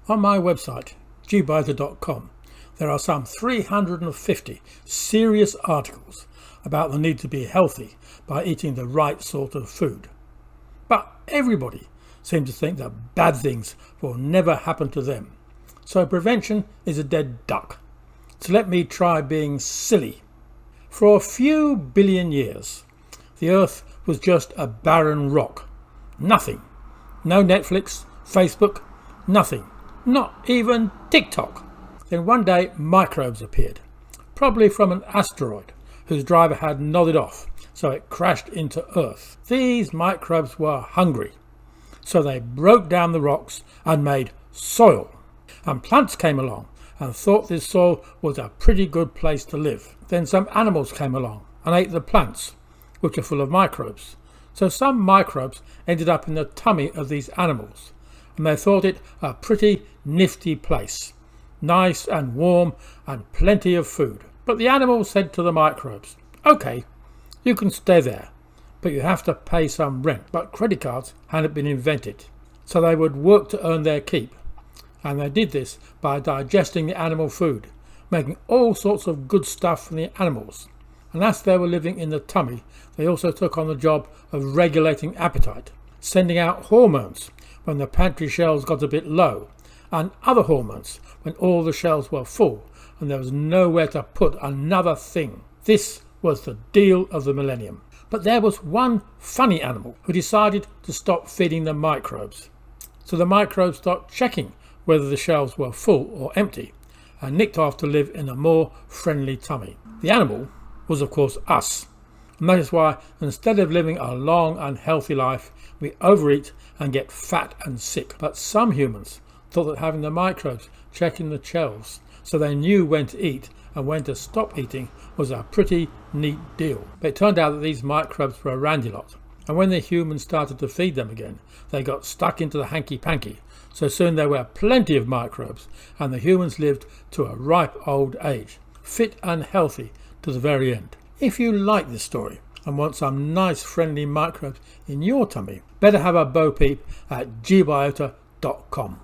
On my website, gbiotica.com, there are some 350 serious articles about the need to be healthy by eating the right sort of food. But everybody seems to think that bad things will never happen to them. So prevention is a dead duck. So let me try being silly. For a few billion years, the Earth was just a barren rock. Nothing. No Netflix, Facebook, nothing. Not even TikTok. Then one day microbes appeared, probably from an asteroid whose driver had nodded off, so it crashed into Earth. These microbes were hungry, so they broke down the rocks and made soil. And plants came along and thought this soil was a pretty good place to live. Then some animals came along and ate the plants, which are full of microbes. So some microbes ended up in the tummy of these animals, and they thought it a pretty nifty place. Nice and warm and plenty of food. But the animals said to the microbes, "Okay, you can stay there, but you have to pay some rent." But credit cards hadn't been invented, so they would work to earn their keep. And they did this by digesting the animal food, making all sorts of good stuff from the animals. And as they were living in the tummy, they also took on the job of regulating appetite, sending out hormones when the pantry shelves got a bit low, and other hormones when all the shelves were full and there was nowhere to put another thing. This was the deal of the millennium. But there was one funny animal who decided to stop feeding the microbes. So the microbes stopped checking whether the shelves were full or empty, and nicked off to live in a more friendly tummy. The animal was of course us, and that is why instead of living a long and healthy life, we overeat and get fat and sick. But some humans thought that having the microbes checking the shelves so they knew when to eat and when to stop eating was a pretty neat deal. But it turned out that these microbes were a randy lot, and when the humans started to feed them again, they got stuck into the hanky-panky. So soon there were plenty of microbes, and the humans lived to a ripe old age, fit and healthy to the very end. If you like this story and want some nice friendly microbes in your tummy, better have a Bo Peep at gbiotica.com.